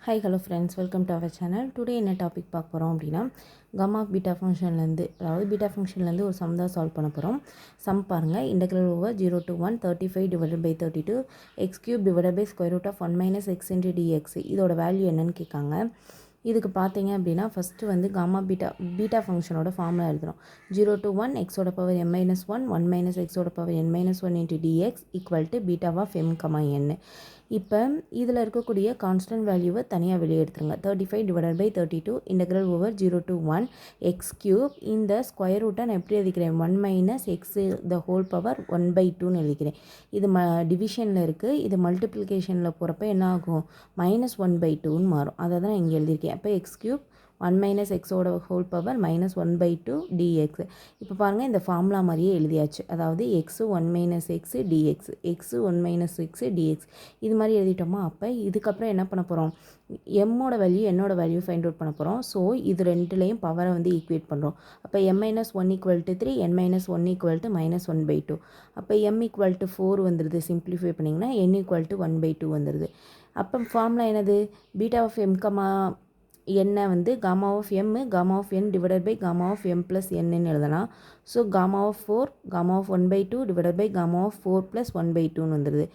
Hi, hello friends, welcome to our channel. Today என்ன topic பார்க்க போகிறோம் அப்படின்னா gamma beta ஃபங்க்ஷன்லேருந்து அதாவது பீட்டா ஃபங்க்ஷன்லேருந்து ஒரு சம் தான் சால்வ் பண்ண போகிறோம். சம் பாருங்கள், integral over 0 to 1 35 divided by 32 x cube divided by square root of 1 minus x into dx இதோட வேல்யூ என்னன்னு கேட்காங்க. இதுக்கு பார்த்தீங்க அப்படின்னா ஃபஸ்ட்டு வந்து காமா பீட்டா ஃபங்க்ஷனோட ஃபார்முலா எழுதுகிறோம். 0 to 1 எக்ஸோட பவர் m minus 1 1 minus எக்ஸோட power n minus 1 into dx equal to beta of m, n. இப்போ இதில் இருக்கக்கூடிய கான்ஸ்டன்ட் வேல்யூவை தனியாக வெளியே எடுத்துருங்க. 35 divided by 32 integral over 0 to 1 x cube. இந்த ஸ்கொயர் ரூட்டை நான் எப்படி எழுதிக்கிறேன், 1 minus x the whole power 1/2ன்னு எழுதிக்கிறேன். இது டிவிஷனில் இருக்குது. இது மல்டிப்ளிகேஷனில் போகிறப்ப என்ன ஆகும், -1/2ன்னு மாறும். அதை தான் இங்கே எழுதியிருக்கேன். அப்போ எக்ஸ் கியூப் 1 மைனஸ் எக்ஸோட ஹோல் பவர் -1/2 dx. இப்போ பாருங்கள், இந்த ஃபார்முலா மாதிரியே எழுதியாச்சு. அதாவது x 1 minus x dx, x 1 minus x dx இது மாதிரி எழுதிட்டோமா. அப்போ இதுக்கப்புறம் என்ன பண்ண போகிறோம், எம்மோட வேல்யூ என்னோட வேல்யூ ஃபைண்ட் அவுட் பண்ண போகிறோம். ஸோ இது ரெண்டுலேயும் பவரை வந்து ஈக்குவேட் பண்ணுறோம். அப்போ m-1 = 3, n-1 = -1/2. அப்போ m = 4 வந்துடுது. சிம்பிளிஃபை பண்ணிங்கன்னா n = 1/2 வந்துடுது. அப்போ ஃபார்முலா என்னது, பீட்டா ஆஃப் m என்ன வந்து gamma of m gamma of n divided by gamma of m plus n எழுதலாம். So gamma of 4 gamma of 1/2 divided by gamma of 4 plus 1/2ன்னு வந்துடுது.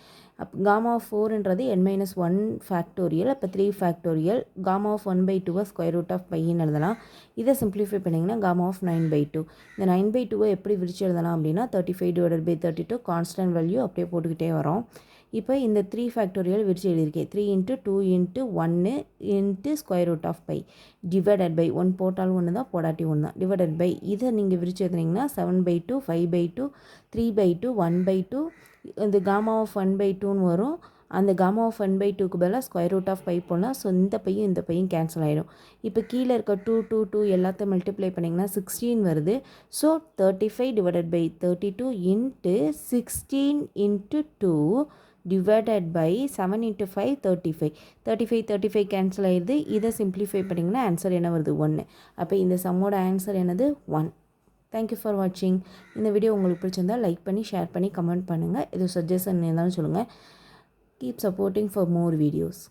gamma of 4ன்றது n minus 1 ஃபேக்டோரியல், அப்போ 3 factorial. gamma of 1/2 square root of பைன்னு எழுதலாம். இதை simplify பண்ணிங்கன்னா gamma of 9/2. இந்த 9/2 எப்படி விரிச்சு எழுதலாம் அப்படின்னா 35 divided by 32 கான்ஸ்டன்ட் வேல்யூ அப்படியே போட்டுக்கிட்டே வரோம். இப்போ இந்த 3 ஃபேக்டோரியல் விரிச்சு எழுதியிருக்கேன். 3 × 2 × 1 × square root of pi divided by 1 போட்டாலும் 1 தான், போடாட்டி 1 தான். டிவைடட் பை இதை நீங்கள் விரிச்சு எழுதுனீங்கன்னா 7/2 5/2 3/2 1/2. இந்த காமா ஆஃப் 1/2ன்னு வரும். அந்த காமா ஆஃப் 1/2க்கு பதிலாக ஸ்கொயர் ரூட் ஆஃப் பை போடலாம். ஸோ இந்த பையும் கேன்சல் ஆகிடும். இப்போ கீழே இருக்க 2 2 2 எல்லாத்தையும் மல்டிப்ளை பண்ணிங்கன்னா 16 வருது. So 35 divided by 32 × 16 × 2 divided by 7 × 5 35 35 35 cancel ஆகிடுது. இதை சிம்பிளிஃபை பண்ணிங்கன்னா ஆன்சர் என்ன வருது, 1. அப்போ இந்த சம்மோட ஆன்சர் என்னது, 1. தேங்க்யூ ஃபார் வாட்சிங். இந்த வீடியோ உங்களுக்கு பிடிச்சிருந்தால் லைக் பண்ணி ஷேர் பண்ணி கமெண்ட் பண்ணுங்கள். எதுவும் சஜஷன் இருந்தாலும் சொல்லுங்கள். Keep supporting for more videos.